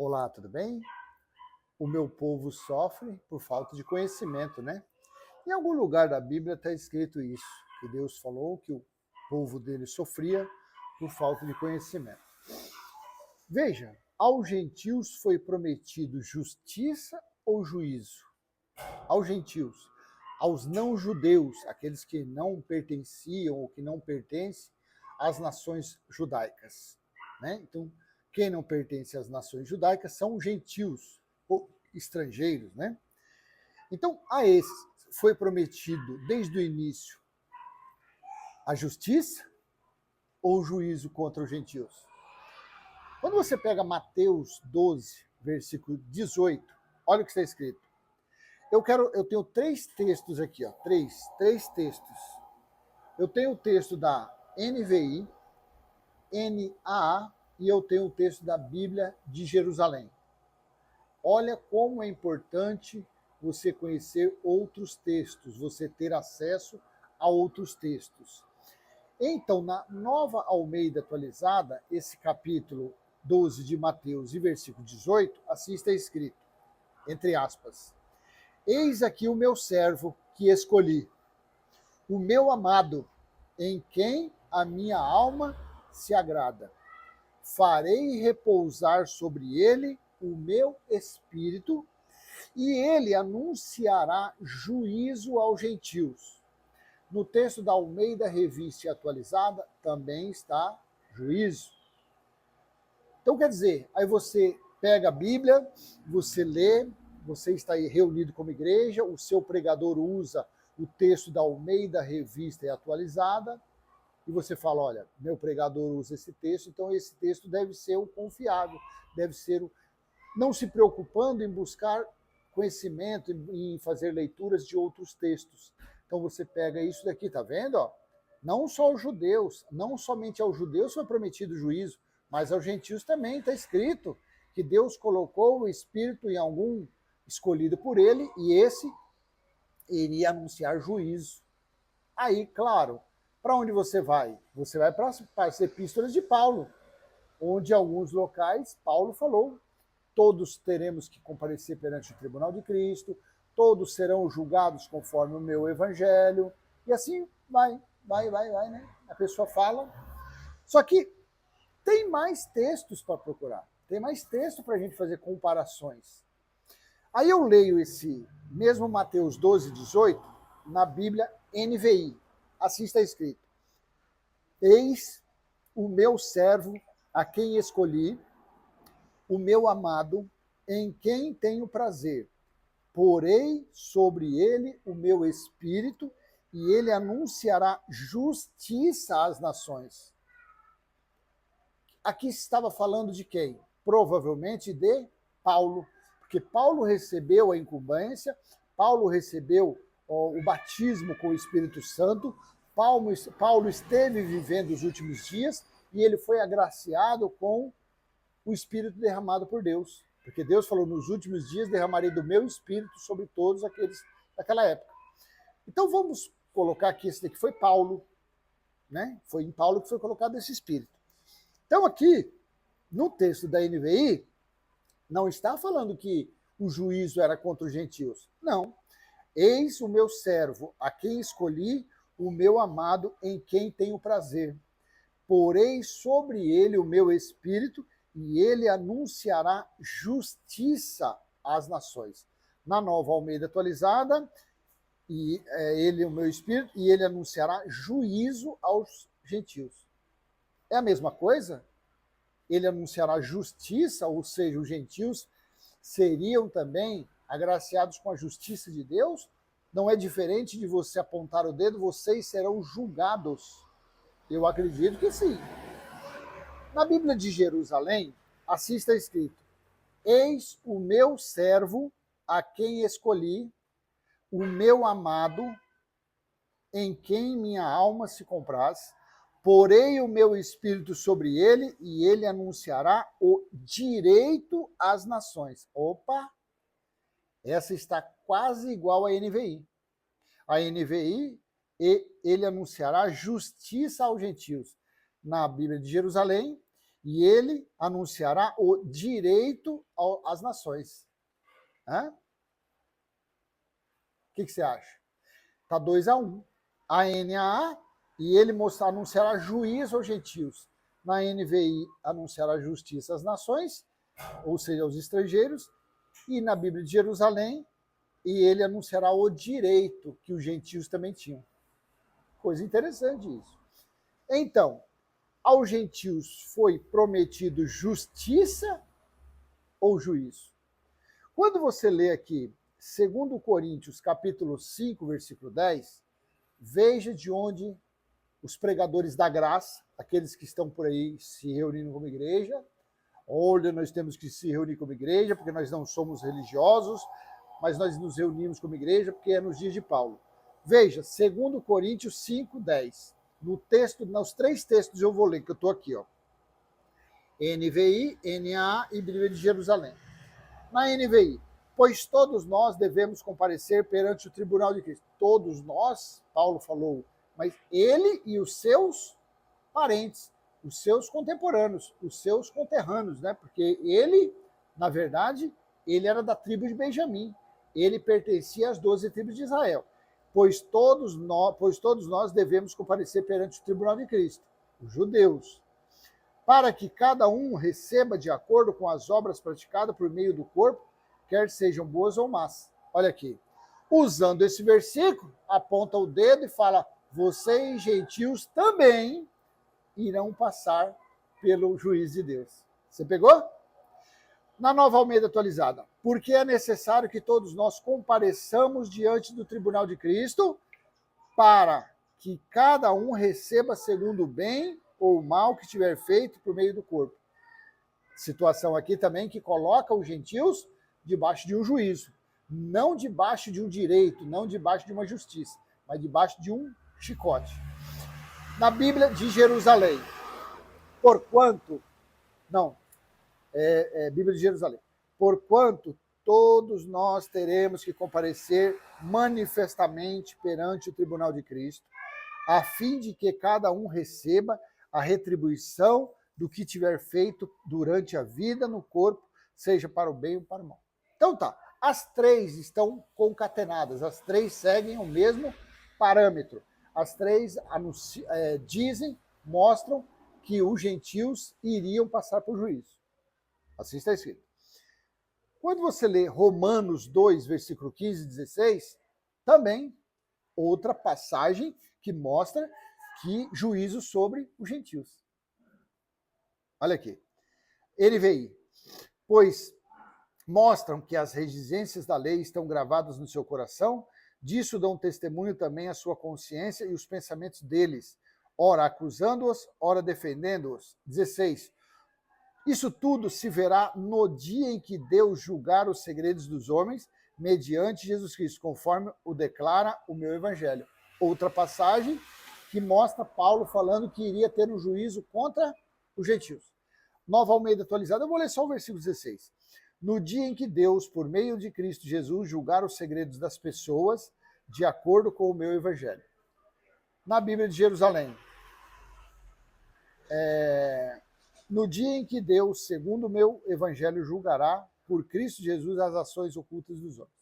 Olá, tudo bem? O meu povo sofre por falta de conhecimento, né? Em algum lugar da Bíblia está escrito isso, que Deus falou que o povo dele sofria por falta de conhecimento. Veja, aos gentios foi prometido justiça ou juízo? Aos gentios, aos não-judeus, aqueles que não pertenciam ou que não pertencem às nações judaicas, né? Então, quem não pertence às nações judaicas são gentios ou estrangeiros, né? Então, a esses foi prometido desde o início a justiça ou o juízo contra os gentios? Quando você pega Mateus 12, versículo 18, olha o que está escrito. Eu tenho três textos aqui, ó, três textos. Eu tenho o texto da NVI, NAA e eu tenho o texto da Bíblia de Jerusalém. Olha como é importante você conhecer outros textos, você ter acesso a outros textos. Então, na Nova Almeida Atualizada, esse capítulo 12 de Mateus e versículo 18, assim está escrito, entre aspas, eis aqui o meu servo que escolhi, o meu amado, em quem a minha alma se agrada. Farei repousar sobre ele o meu espírito, e ele anunciará juízo aos gentios. No texto da Almeida Revista Atualizada também está juízo. Então, quer dizer, aí você pega a Bíblia, você lê, você está aí reunido como igreja, o seu pregador usa o texto da Almeida Revista e Atualizada, e você fala, olha, meu pregador usa esse texto, então esse texto deve ser o confiável, deve ser o... Não se preocupando em buscar conhecimento, em fazer leituras de outros textos. Então você pega isso daqui, tá vendo? Ó? Não só aos judeus, não somente aos judeus foi prometido juízo, mas aos gentios também está escrito que Deus colocou o Espírito em algum escolhido por ele, e esse iria anunciar juízo. Aí, claro, para onde você vai? Você vai para as epístolas de Paulo, onde em alguns locais Paulo falou, todos teremos que comparecer perante o tribunal de Cristo, todos serão julgados conforme o meu evangelho, e assim vai, né? A pessoa fala. Só que tem mais textos para procurar, tem mais texto para a gente fazer comparações. Aí eu leio esse mesmo Mateus 12, 18, na Bíblia NVI. Assim está escrito. Eis o meu servo, a quem escolhi, o meu amado, em quem tenho prazer. Porei sobre ele o meu espírito, e ele anunciará justiça às nações. Aqui estava falando de quem? Provavelmente de Paulo, porque Paulo recebeu a incumbência, Paulo recebeu o batismo com o Espírito Santo, Paulo esteve vivendo os últimos dias e ele foi agraciado com o Espírito derramado por Deus, porque Deus falou, nos últimos dias derramarei do meu Espírito sobre todos aqueles daquela época. Então vamos colocar que esse daqui foi Paulo, né? Foi em Paulo que foi colocado esse Espírito. Então aqui, no texto da NVI, não está falando que o juízo era contra os gentios. Não. Eis o meu servo, a quem escolhi, o meu amado, em quem tenho prazer. Porei sobre ele o meu espírito, e ele anunciará justiça às nações. Na Nova Almeida Atualizada, e ele, o meu espírito, e ele anunciará juízo aos gentios. É a mesma coisa? Ele anunciará justiça, ou seja, os gentios seriam também agraciados com a justiça de Deus? Não é diferente de você apontar o dedo, vocês serão julgados. Eu acredito que sim. Na Bíblia de Jerusalém, assim está escrito, eis o meu servo, a quem escolhi, o meu amado, em quem minha alma se compraz, porei o meu espírito sobre ele, e ele anunciará o direito às nações. Opa! Essa está quase igual à NVI. A NVI, ele anunciará justiça aos gentios. Na Bíblia de Jerusalém, e ele anunciará o direito às nações. O que você acha? Está 2-1. A NAA, e ele anunciará juízo aos gentios. Na NVI, anunciará justiça às nações, ou seja, aos estrangeiros. E na Bíblia de Jerusalém, e ele anunciará o direito que os gentios também tinham. Coisa interessante isso. Então, aos gentios foi prometido justiça ou juízo? Quando você lê aqui 2 Coríntios, capítulo 5, versículo 10, veja de onde os pregadores da graça, aqueles que estão por aí se reunindo como igreja, olha, nós temos que se reunir como igreja, porque nós não somos religiosos, mas nós nos reunimos como igreja porque é nos dias de Paulo. Veja, 2 Coríntios 5, 10. No texto, nos 3 textos eu vou ler, que eu estou aqui, ó. NVI, NAA e Bíblia de Jerusalém. Na NVI, pois todos nós devemos comparecer perante o tribunal de Cristo. Todos nós, Paulo falou, mas ele e os seus parentes, os seus contemporâneos, os seus conterrâneos, né? Porque ele, na verdade, ele era da tribo de Benjamim. Ele pertencia às 12 tribos de Israel. Pois todos nós devemos comparecer perante o tribunal de Cristo, os judeus, para que cada um receba de acordo com as obras praticadas por meio do corpo, quer sejam boas ou más. Olha aqui. Usando esse versículo, aponta o dedo e fala: vocês, gentios, também irão passar pelo juízo de Deus. Você pegou? Na Nova Almeida Atualizada. Porque é necessário que todos nós compareçamos diante do tribunal de Cristo para que cada um receba segundo o bem ou o mal que tiver feito por meio do corpo. Situação aqui também que coloca os gentios debaixo de um juízo. Não debaixo de um direito, não debaixo de uma justiça, mas debaixo de um chicote. Na Bíblia de Jerusalém, Bíblia de Jerusalém. Porquanto todos nós teremos que comparecer manifestamente perante o tribunal de Cristo, a fim de que cada um receba a retribuição do que tiver feito durante a vida no corpo, seja para o bem ou para o mal. Então tá, as 3 estão concatenadas, as 3 seguem o mesmo parâmetro. As 3 mostram que os gentios iriam passar por juízo. Assim está escrito. Quando você lê Romanos 2, versículo 15 e 16, também outra passagem que mostra que juízo sobre os gentios. Olha aqui. NVI. Pois mostram que as exigências da lei estão gravadas no seu coração, disso dão testemunho também a sua consciência e os pensamentos deles, ora acusando-os, ora defendendo-os. 16. Isso tudo se verá no dia em que Deus julgar os segredos dos homens, mediante Jesus Cristo, conforme o declara o meu evangelho. Outra passagem que mostra Paulo falando que iria ter um juízo contra os gentios. Nova Almeida Atualizada, eu vou ler só o versículo 16. No dia em que Deus, por meio de Cristo Jesus, julgar os segredos das pessoas, de acordo com o meu evangelho. Na Bíblia de Jerusalém, no dia em que Deus, segundo o meu evangelho, julgará por Cristo Jesus as ações ocultas dos homens.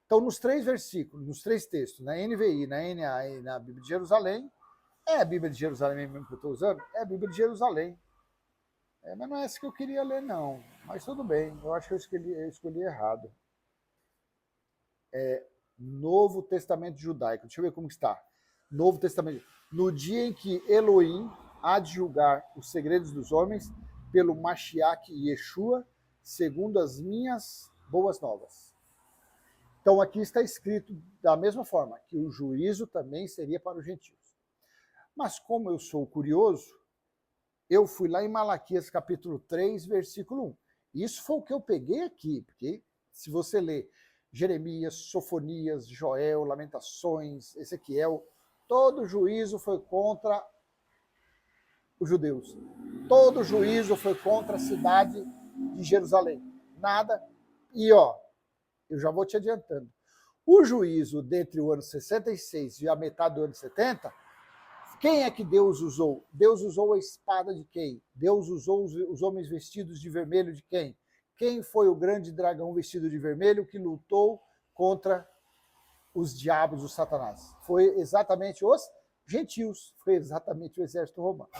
Então, nos 3 versículos, nos 3 textos, na NVI, na NA e na Bíblia de Jerusalém, é a Bíblia de Jerusalém mesmo que eu estou usando? É a Bíblia de Jerusalém. Mas não é essa que eu queria ler, não. Mas tudo bem, eu acho que eu escolhi errado. Novo Testamento Judaico. Deixa eu ver como está. Novo Testamento. No dia em que Elohim há de julgar os segredos dos homens pelo Mashiach e Yeshua, segundo as minhas boas novas. Então aqui está escrito da mesma forma, que o juízo também seria para os gentios. Mas como eu sou curioso, eu fui lá em Malaquias capítulo 3, versículo 1. Isso foi o que eu peguei aqui, porque se você ler Jeremias, Sofonias, Joel, Lamentações, Ezequiel, todo juízo foi contra os judeus. Todo juízo foi contra a cidade de Jerusalém. Nada. E eu já vou te adiantando. O juízo dentre o ano 66 e a metade do ano 70 Quem é que Deus usou? Deus usou a espada de quem? Deus usou os homens vestidos de vermelho de quem? Quem foi o grande dragão vestido de vermelho que lutou contra os diabos, os Satanás? Foi exatamente os gentios, foi exatamente o exército romano.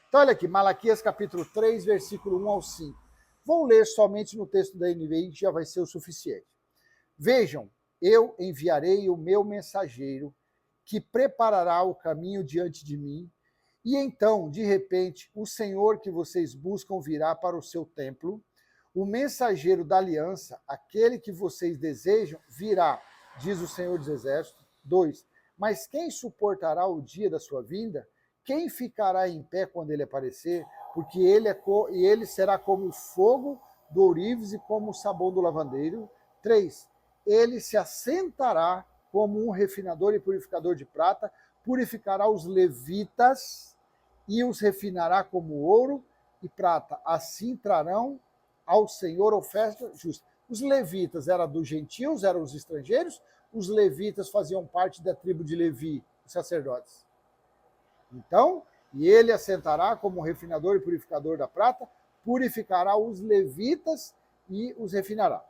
Então olha aqui, Malaquias capítulo 3, versículo 1 ao 5. Vou ler somente no texto da NVI, que já vai ser o suficiente. Vejam, eu enviarei o meu mensageiro, que preparará o caminho diante de mim, e então, de repente, o Senhor que vocês buscam virá para o seu templo, o mensageiro da aliança, aquele que vocês desejam, virá, diz o Senhor dos Exércitos. 2. Mas quem suportará o dia da sua vinda? Quem ficará em pé quando ele aparecer? Porque ele será como o fogo do ourives e como o sabão do lavandeiro. 3. Ele se assentará como um refinador e purificador de prata, purificará os levitas e os refinará como ouro e prata. Assim trarão ao Senhor oferta justa. Os levitas eram dos gentios, eram os estrangeiros. Os levitas faziam parte da tribo de Levi, os sacerdotes. Então, e ele assentará como refinador e purificador da prata, purificará os levitas e os refinará.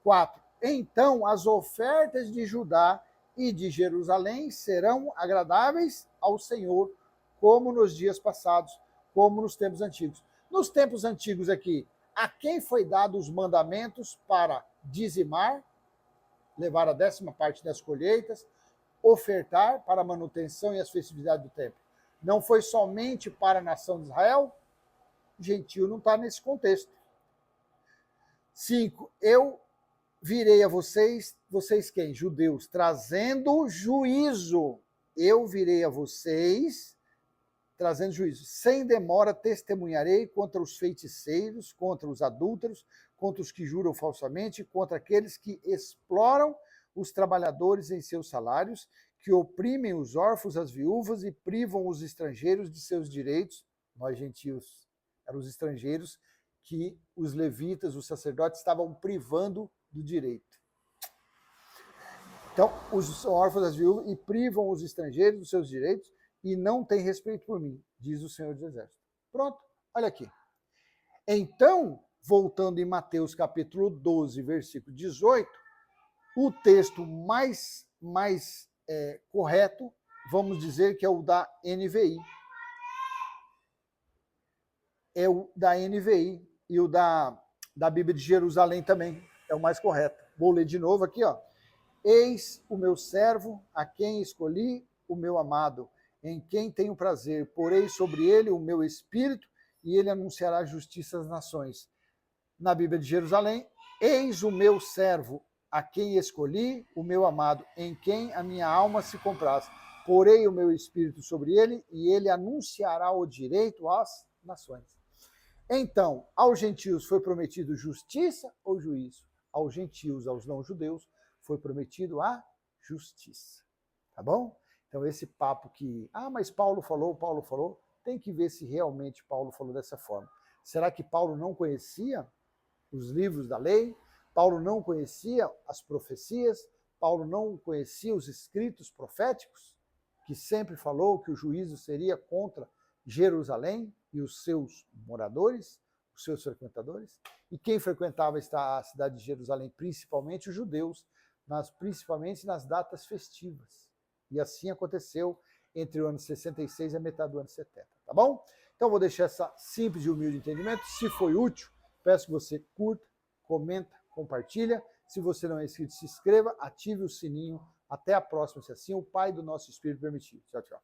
4. Então as ofertas de Judá e de Jerusalém serão agradáveis ao Senhor, como nos dias passados, como nos tempos antigos. Nos tempos antigos aqui, a quem foi dado os mandamentos para dizimar, levar a 10ª parte das colheitas, ofertar para a manutenção e as festividades do templo? Não foi somente para a nação de Israel? O gentio não está nesse contexto. 5. Eu virei a vocês quem? Judeus, trazendo juízo. Eu virei a vocês trazendo juízo. Sem demora testemunharei contra os feiticeiros, contra os adúlteros, contra os que juram falsamente, contra aqueles que exploram os trabalhadores em seus salários, que oprimem os órfãos, as viúvas e privam os estrangeiros de seus direitos. Nós, gentios, eram os estrangeiros que os levitas, os sacerdotes, estavam privando do direito. Então, os órfãos, as viúvas, e privam os estrangeiros dos seus direitos e não têm respeito por mim, diz o Senhor dos Exércitos. Pronto, olha aqui. Então, voltando em Mateus capítulo 12, versículo 18, o texto mais correto, vamos dizer que é o da NVI. É o da NVI e o da Bíblia de Jerusalém também é o mais correto. Vou ler de novo aqui, ó. Eis o meu servo, a quem escolhi, o meu amado, em quem tenho prazer. Porei sobre ele o meu espírito e ele anunciará justiça às nações. Na Bíblia de Jerusalém, eis o meu servo, a quem escolhi, o meu amado, em quem a minha alma se compraz. Porei o meu espírito sobre ele e ele anunciará o direito às nações. Então, aos gentios foi prometido justiça ou juízo? Aos gentios, aos não-judeus, foi prometido a justiça. Tá bom? Então, esse papo que, mas Paulo falou, tem que ver se realmente Paulo falou dessa forma. Será que Paulo não conhecia os livros da lei? Paulo não conhecia as profecias? Paulo não conhecia os escritos proféticos? Que sempre falou que o juízo seria contra Jerusalém e os seus moradores, os seus frequentadores? E quem frequentava a cidade de Jerusalém? Principalmente os judeus, principalmente nas datas festivas. E assim aconteceu entre o ano 66 e a metade do ano 70, tá bom? Então vou deixar essa simples e humilde entendimento. Se foi útil, peço que você curta, comenta, compartilha. Se você não é inscrito, se inscreva, ative o sininho. Até a próxima, se assim o Pai do nosso Espírito permitir. Tchau, tchau.